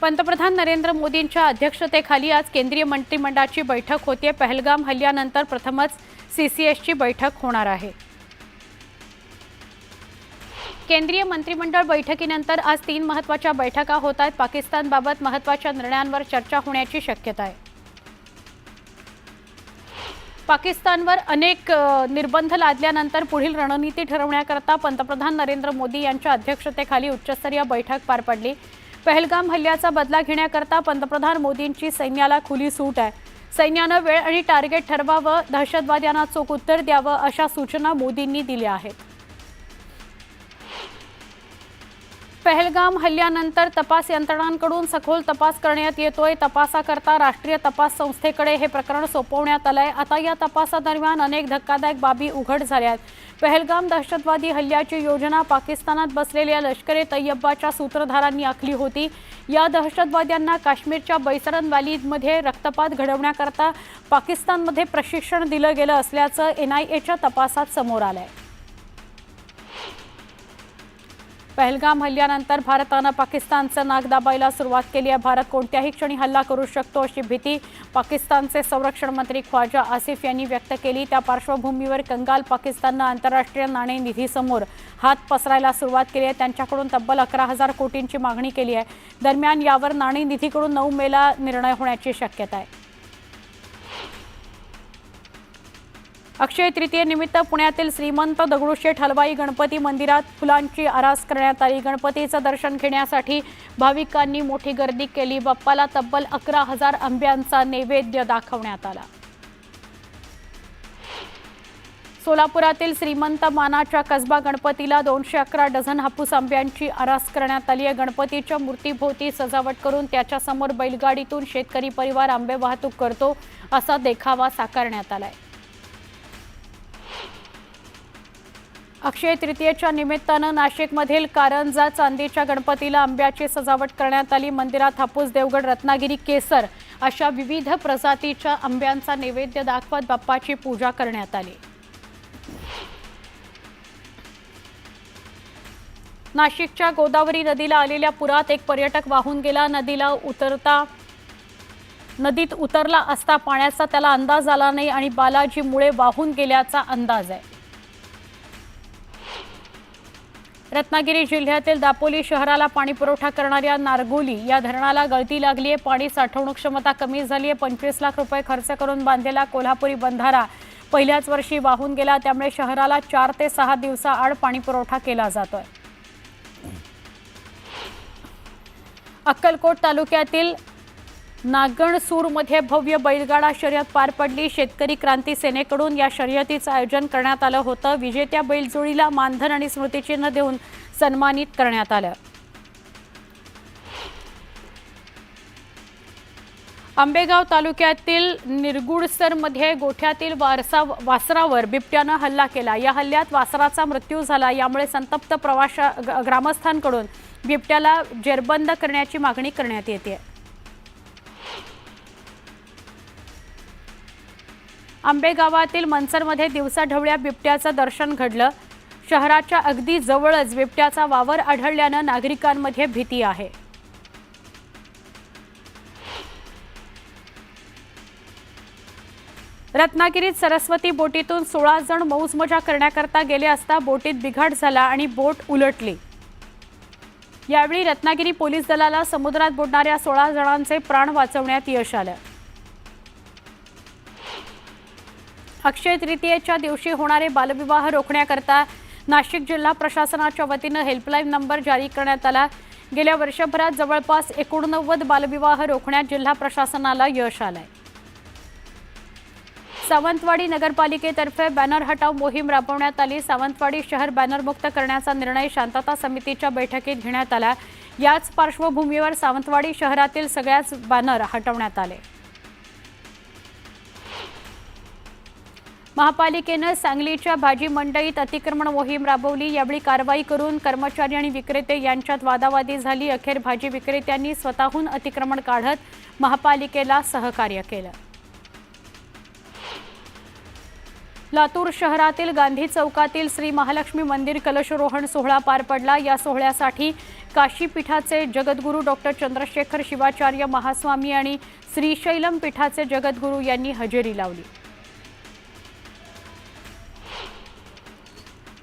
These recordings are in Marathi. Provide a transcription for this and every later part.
पंतप्रधान नरेंद्र मोदींच्या अध्यक्षतेखाली आज केंद्रीय मंत्रिमंडळाची बैठक होते। पहलगाम हल्ल्यानंतर प्रथमच सीसीएसची बैठक होणार आहे। केंद्रीय मंत्रिमंडळ बैठकीनंतर आज 3 महत्त्वाच्या बैठका होत आहेत। पाकिस्तानबाबत महत्त्वाच्या निर्णयांवर चर्चा होण्याची शक्यता आहे। पाकिस्तानवर अनेक निर्बंध लादल्यानंतर पुढील रणनीती ठरवण्याकरता पंतप्रधान नरेंद्र मोदी यांच्या अध्यक्षतेखाली उच्चस्तरीय बैठक पार पडली। पहलगाम हल्ल्याचा बदला घेण्याकरता पंतप्रधान मोदींची सैन्याला खुली सूट आहे। सैन्याने वेळ आणि टार्गेट ठरवावं, दहशतवाद्यांना चोख उत्तर द्यावं अशा सूचना मोदींनी दिल्या आहेत। पहलगाम हल्ल्यानंतर तपास यंत्रणांकडून सखोल तपास करण्यात येतोय। तपासाकरता राष्ट्रीय तपास संस्थेकडे हे प्रकरण सोपवण्यात आलंय। आता या तपासादरम्यान अनेक धक्कादायक बाबी उघड झाल्या आहेत। पहलगाम दहशतवादी हल्ल्याची योजना पाकिस्तानात बसलेल्या लष्कर ए तैयबाच्या सूत्रधारांनी आखली होती। या दहशतवाद्यांना काश्मीरच्या बैसरन व्हॅलीमध्ये रक्तपात घडवण्याकरता पाकिस्तानमध्ये प्रशिक्षण दिलं गेलं असल्याचं एनआयएच्या तपासात समोर आलंय। पहलगाम हल्ल्यानंतर भारताने पाकिस्तानचं नाक दाबायला सुरुवात केली आहे। भारत कोणत्याही क्षणी हल्ला करू शकतो अशी भीती पाकिस्तानचे संरक्षण मंत्री ख्वाजा आसिफ यांनी व्यक्त केली। त्या पार्श्वभूमीवर कंगाल पाकिस्तानने आंतरराष्ट्रीय नाणेनिधीसमोर हात पसरायला सुरुवात केली आहे। त्यांच्याकडून तब्बल 11,000 कोटींची मागणी केली आहे। दरम्यान यावर नाणेनिधीकडून 9 मेला निर्णय होण्याची शक्यता आहे। अक्षय तृतीयेनिमित्त पुण्यातील श्रीमंत दगडूशेठ हलवाई गणपती मंदिरात फुलांची आरास करण्यात आली। गणपतीचं दर्शन घेण्यासाठी भाविकांनी मोठी गर्दी केली। बाप्पाला तब्बल 11,000 आंब्यांचा नैवेद्य दाखवण्यात आला। सोलापुरातील श्रीमंत मानाच्या कसबा गणपतीला 211 डझन हापूस आंब्यांची आरास करण्यात आली आहे। गणपतीच्या मूर्तीभोवती सजावट करून त्याच्यासमोर बैलगाडीतून शेतकरी परिवार आंबे वाहतूक करतो असा देखावा साकारण्यात आलाय। अक्षय तृतीयेच्या निमित्तानं नाशिकमधील कारंजा चांदीच्या गणपतीला आंब्याची सजावट करण्यात आली। मंदिरात हापूस, देवगड, रत्नागिरी, केसर अशा विविध प्रजातीच्या आंब्यांचा नैवेद्य दाखवत बाप्पाची पूजा करण्यात आली। नाशिकच्या गोदावरी नदीला आलेल्या पुरात एक पर्यटक वाहून गेला। नदीत उतरला असता पाण्याचा त्याला अंदाज आला नाही आणि बालाजी मुळे वाहून गेल्याचा अंदाज आहे। रत्नागिरी जिल्ह्यातील दापोली शहराला पाणी पुरवठा करणाऱ्या नारगोली या धरणाला गळती लागली आहे। पाणी साठवणूक क्षमता कमी झाली आहे। 25 लाख रुपये खर्च करून बांधलेला कोल्हापुरी बंधारा पहिल्याच वर्षी वाहून गेला। त्यामुळे शहराला 4 ते 6 दिवसाआड पाणी पुरवठा केला जातोय। अक्कलकोट तालुक्यातील नागणसूरमध्ये भव्य बैलगाडा शर्यत पार पडली। शेतकरी क्रांती सेनेकडून या शर्यतीचं आयोजन करण्यात आलं होतं। विजेत्या बैलजोडीला मानधन आणि स्मृतिचिन्ह देऊन सन्मानित करण्यात आलं। आंबेगाव तालुक्यातील निरगुडसरमध्ये गोठ्यातील वासरावर बिबट्यानं हल्ला केला। या हल्ल्यात वासराचा मृत्यू झाला। यामुळे संतप्त ग्रामस्थांकडून बिबट्याला जेरबंद करण्याची मागणी करण्यात येते। आंबेगावातील मनसरमध्ये दिवसाढवळ्या बिबट्याचं दर्शन घडलं। शहराच्या अगदी जवळच बिबट्याचा वावर आढळल्यानं नागरिकांमध्ये भीती आहे। रत्नागिरीत सरस्वती बोटीतून 16 जण मौजमजा करण्याकरता गेले असता बोटीत बिघाड झाला आणि बोट उलटली। यावेळी रत्नागिरी पोलीस दलाला समुद्रात बुडणाऱ्या 16 जणांचे प्राण वाचवण्यात यश आलं। अक्षय तृतीयेच्या दिवशी होणारे बालविवाह रोखण्याकरता नाशिक जिल्हा प्रशासनाच्या वतीनं हेल्पलाईन नंबर जारी करण्यात आला। गेल्या वर्षभरात जवळपास 89 बालविवाह रोखण्यात जिल्हा प्रशासनाला यश आलंय। सावंतवाडी नगरपालिकेतर्फे बॅनर हटाव मोहीम राबवण्यात आली। सावंतवाडी शहर बॅनरमुक्त करण्याचा निर्णय शांतता समितीच्या बैठकीत घेण्यात आला। याच पार्श्वभूमीवर सावंतवाडी शहरातील सगळ्याच बॅनर हटवण्यात आले। महापालिकेने सांगलीच्या भाजी मंडईत अतिक्रमण मोहीम राबवली। यावेळी कारवाई करून कर्मचारी आणि विक्रेते यांच्यात वादावादी झाली। अखेर भाजी विक्रेत्यांनी स्वतःहून अतिक्रमण काढत महापालिकेला सहकार्य केलं। लातूर शहरातील गांधी चौकातील श्री महालक्ष्मी मंदिर कलशरोहण सोहळा पार पडला। या सोहळ्यासाठी काशी पीठाचे जगद्गुरू डॉक्टर चंद्रशेखर शिवाचार्य महास्वामी आणि श्रीशैलम पीठाचे जगद्गुरू यांनी हजेरी लावली।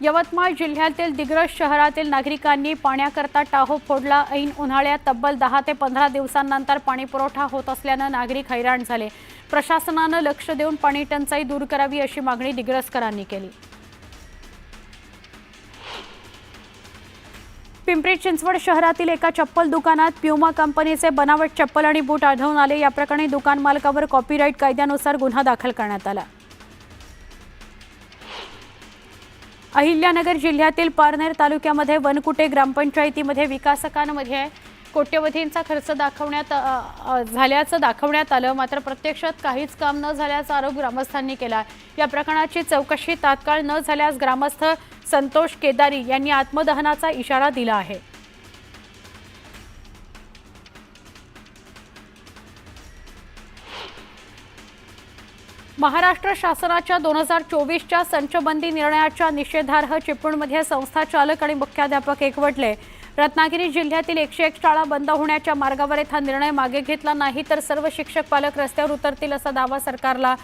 यवतमाळ जिल्ह्यातील दिग्रस शहरातील नागरिकांनी पाण्याकरता टाहो फोडला। ऐन उन्हाळ्यात तब्बल 10 ते 15 दिवसांनंतर पाणीपुरवठा होत असल्याने नागरिक हैराण झाले। प्रशासनाने लक्ष देऊन पाणी टंचाई दूर करावी अशी मागणी दिग्रसकरांनी केली। पिंपरी चिंचवड शहरातील एका चप्पल दुकानात प्युमा कंपनीचे बनावट चप्पल आणि बूट आढळून आले। या प्रकरणी दुकान मालकावर कॉपीराइट कायद्यानुसार गुन्हा दाखल करण्यात आला। अहिल्यानगर जिल्ह्यातील पारनेर तालुक्यामध्ये वनकुटे ग्रामपंचायतीमध्ये विकासकांमध्ये कोट्यवधींचा खर्च झाल्याचं दाखवण्यात आलं, मात्र प्रत्यक्षात काहीच काम न झाल्याचा आरोप ग्रामस्थांनी केला। या प्रकरणाची चौकशी तात्काळ न झाल्यास ग्रामस्थ संतोष केदारी यांनी आत्मदहनाचा इशारा दिला आहे। महाराष्ट्र शासनाच्या 2024च्या संचबंदी निर्णयाच्या निषेधार्ह चिपळूणमध्ये संस्था चालक आणि मुख्याध्यापक एकवटले। रत्नागिरी जिल्ह्यातील 101 शाळा बंद होण्याच्या मार्गावर हा निर्णय मागे घेतला नाही तर सर्व शिक्षक पालक रस्त्यावर उतरतील असा दावा सरकारला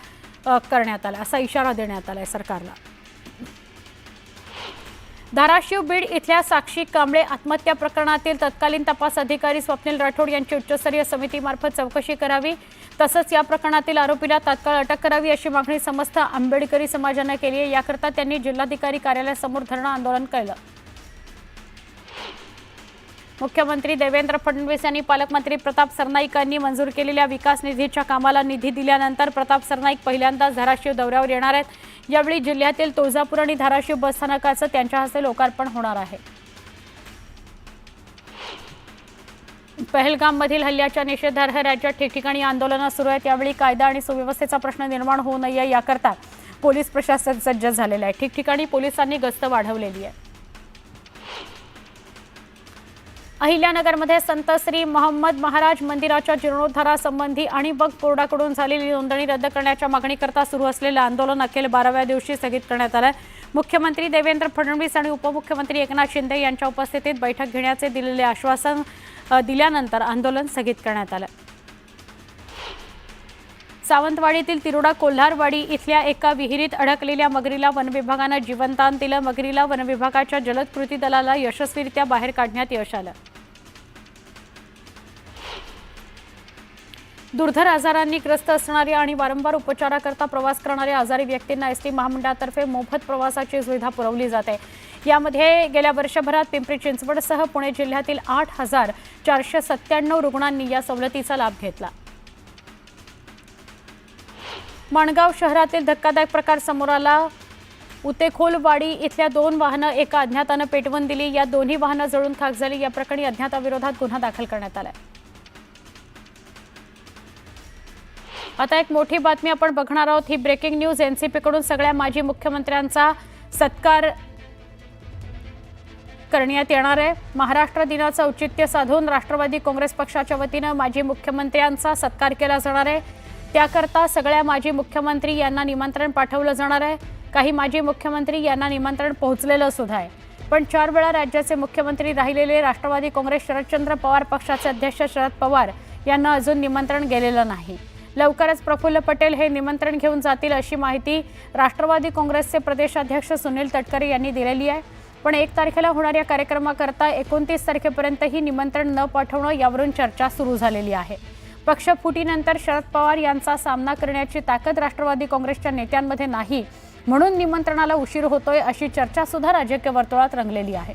करण्यात आला, असा इशारा देण्यात आलाय सरकारला। धाराशिव बीड इथल्या साक्षी कांबळे आत्महत्या प्रकरणातील तत्कालीन तपास अधिकारी स्वप्नील राठोड यांची उच्चस्तरीय समितीमार्फत चौकशी करावी, तसंच या प्रकरणातील आरोपीला तात्काळ अटक करावी अशी मागणी समस्त आंबेडकरी समाजाने केली आहे। याकरता त्यांनी जिल्हाधिकारी कार्यालयासमोर धरणं आंदोलन केलं। मुख्यमंत्री देवेंद्र फडणवीस यांनी पालकमंत्री प्रताप सरनाईक यांनी मंजूर केलेल्या विकास निधीच्या कामाला निधी दिल्यानंतर प्रताप सरनाईक पहिल्यांदाच धाराशिव दौऱ्यावर येणार आहेत। यावेळी जिल्ह्यातील तुळजापूर आणि धाराशिव बसस्थानकाचं त्यांच्या हस्ते लोकार्पण होणार आहे। पहलगाममधील हल्ल्याच्या निषेधार्ह राज्यात ठिकठिकाणी आंदोलनं सुरू आहेत। यावेळी कायदा आणि सुव्यवस्थेचा प्रश्न निर्माण होऊ नये याकरता पोलीस प्रशासन सज्ज झालेलं आहे। ठिकठिकाणी पोलिसांनी गस्त वाढवलेली आहे। अहिल्यानगरमध्ये संत श्री मोहम्मद महाराज मंदिराच्या जीर्णोद्धारासंबंधी आणि वक्फ बोर्डाकडून झालेली नोंदणी रद्द करण्याच्या मागणीकरता सुरू असलेलं आंदोलन अखेर 12व्या दिवशी स्थगित करण्यात आलं। मुख्यमंत्री देवेंद्र फडणवीस आणि उपमुख्यमंत्री एकनाथ शिंदे यांच्या उपस्थितीत बैठक घेण्याचे दिलेले आश्वासन दिल्यानंतर आंदोलन स्थगित करण्यात आलं। सावंतवाडीतील तिरोडा कोल्हारवाडी इथल्या एका विहिरीत अडकलेल्या मगरीला वनविभागानं जीवनदान दिलं। मगरीला वनविभागाच्या जलद कृती दलाला यशस्वीरित्या बाहेर काढण्यात यश आलं। दुर्धर आजारांनी ग्रस्त असणारे आणि वारंवार उपचाराकरता प्रवास करणाऱ्या आजारी व्यक्तींना एसटी महामंडळातर्फे मोफत प्रवासाची सुविधा पुरवली जाते। यामध्ये गेल्या वर्षभरात पिंपरी चिंचवडसह पुणे जिल्ह्यातील 8,497 रुग्णांनी या सवलतीचा लाभ घेतला। माणगाव शहरातील धक्कादायक प्रकार समोर आला। उतेखोलवाडी इथल्या 2 वाहनं एका अज्ञातानं पेटवून दिली। या दोन्ही वाहनं जळून खाक झाली। या प्रकरणी अज्ञाताविरोधात गुन्हा दाखल करण्यात आलाय। आता एक मोठी बातमी आपण बघणार आहोत। ही ब्रेकिंग न्यूज। एनसीपी कडून सगळ्या माजी मुख्यमंत्र्यांचा सत्कार करण्यात येणार आहे। महाराष्ट्र दिनाचं औचित्य साधून राष्ट्रवादी काँग्रेस पक्षाच्या वतीनं माजी मुख्यमंत्र्यांचा सत्कार केला जाणार आहे। त्याकरता सगळ्या माजी मुख्यमंत्री यांना निमंत्रण पाठवलं जाणार आहे। काही माजी मुख्यमंत्री यांना निमंत्रण पोहोचलेलं सुद्धा आहे, पण 4 वेळा राज्याचे मुख्यमंत्री राहिलेले राष्ट्रवादी काँग्रेस शरदचंद्र पवार पक्षाचे अध्यक्ष शरद पवार यांना अजून निमंत्रण गेलेलं नाही। लवकरच प्रफुल्ल पटेल हे निमंत्रण घेऊन जातील अशी माहिती राष्ट्रवादी काँग्रेसचे प्रदेशाध्यक्ष सुनील तटकरे यांनी दिलेली आहे। पण 1 तारखेला होणाऱ्या कार्यक्रमाकरता 29 तारखेपर्यंत ही निमंत्रण न पाठवणं यावरून चर्चा सुरू झालेली आहे। पक्ष फुटीनंतर शरद पवार यांचा सामना करण्याची ताकद राष्ट्रवादी काँग्रेसच्या नेत्यांमध्ये नाही, म्हणून निमंत्रणाला उशीर होतोय अशी चर्चा सुद्धा राजकीय वर्तुळात रंगलेली आहे।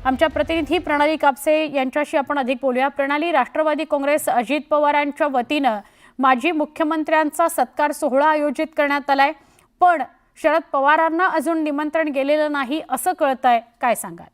आमच्या प्रतिनिधी प्रणाली कापसे यांच्याशी आपण अधिक बोलूया। प्रणाली, राष्ट्रवादी काँग्रेस अजित पवारांच्या वतीनं माजी मुख्यमंत्र्यांचा सत्कार सोहळा आयोजित करण्यात आलाय, पण शरद पवारांना अजून निमंत्रण गेलेलं नाही असं कळतंय, काय सांगाल?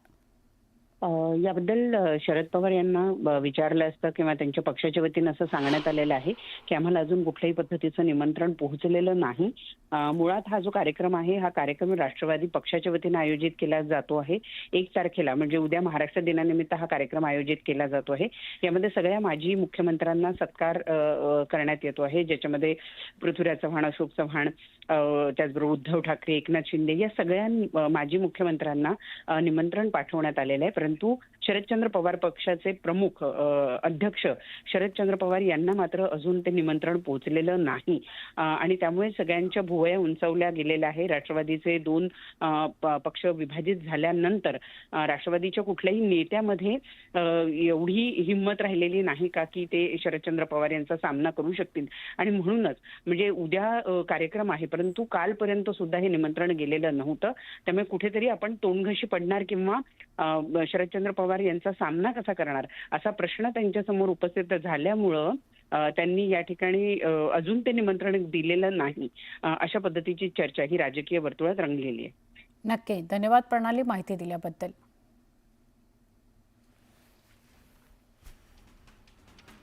याबद्दल शरद पवार यांना विचारलं असतं किंवा त्यांच्या पक्षाच्या वतीनं असं सांगण्यात आलेलं आहे की आम्हाला अजून कुठल्याही पद्धतीचं निमंत्रण पोहोचलेलं नाही। मुळात हा जो कार्यक्रम आहे हा कार्यक्रम राष्ट्रवादी पक्षाच्या वतीनं आयोजित केला जातो आहे। 1 तारखेला म्हणजे उद्या महाराष्ट्र दिनानिमित्त हा कार्यक्रम आयोजित केला जातो आहे। यामध्ये सगळ्या माजी मुख्यमंत्र्यांना सत्कार करण्यात येतो आहे, ज्याच्यामध्ये पृथ्वीराज चव्हाण, अशोक चव्हाण, त्याचबरोबर उद्धव ठाकरे, एकनाथ शिंदे या सगळ्या माजी मुख्यमंत्र्यांना निमंत्रण पाठवण्यात आलेलं आहे। परंतु शरदचंद्र पवार पक्षाचे प्रमुख अध्यक्ष शरदचंद्र पवार यांना मात्र अजून ते निमंत्रण पोहोचलेलं नाही आणि त्यामुळे सगळ्यांच्या भुवया उंचावल्या गेलेल्या आहे. राष्ट्रवादीचे दोन पक्ष विभाजित झाल्यानंतर राष्ट्रवादीच्या कुठल्याही नेत्यामध्ये एवढी हिंमत राहिलेली नाही का की ते शरदचंद्र पवार यांचा सामना करू शकतील आणि म्हणूनच म्हणजे उद्या कार्यक्रम आहे परंतु कालपर्यंत सुद्धा हे निमंत्रण गेलेलं नव्हतं. त्यामुळे कुठेतरी आपण तोंडघशी पडणार किंवा शरदचंद्र पवार यांचा सामना कसा करणार असा प्रश्न त्यांच्यासमोर उपस्थित झाल्यामुळं त्यांनी या ठिकाणी अजून ते निमंत्रण दिलेलं नाही अशा पद्धतीची चर्चा ही राजकीय वर्तुळात रंगलेली आहे. नक्की. धन्यवाद प्रणाली माहिती दिल्याबद्दल.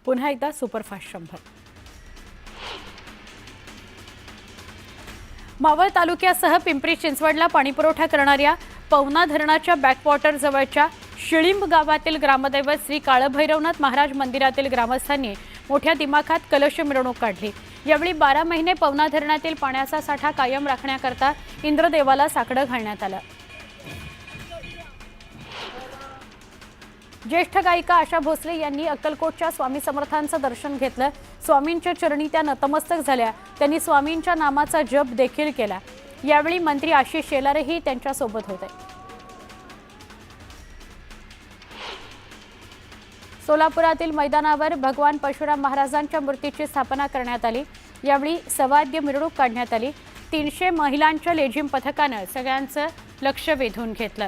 पुन्हा एकदा सुपरफास्ट 100. मावळ तालुक्यासह पिंपरी चिंचवडला पाणीपुरवठा करणाऱ्या पवना धरणाच्या बॅकवॉटर जवळच्या शिळिंब गावातील ग्रामदैवत श्री काळभैरवनाथ महाराज मंदिरातील ग्रामस्थांनी मोठ्या दिमाखात कलश मिरवणूक काढली. यावेळी 12 महिने पवना धरणातील पाण्याचा साठा कायम राखण्याकरता इंद्रदेवाला साकडं घालण्यात आलं. ज्येष्ठ गायिका आशा भोसले यांनी अक्कलकोटच्या स्वामी समर्थांचं दर्शन घेतलं. स्वामींच्या चरणी त्या नतमस्तक झाल्या. त्यांनी स्वामींच्या नामाचा जप देखील केला. यावेळी मंत्री आशिष शेलारही त्यांच्यासोबत होते. सोलापुरातील मैदानावर भगवान परशुराम महाराजांच्या मूर्तीची स्थापना करण्यात आली. यावेळी सवाद्य मिरवणूक काढण्यात आली. 300 महिलांच्या लेझिम पथकानं सगळ्यांचं लक्ष वेधून घेतलं.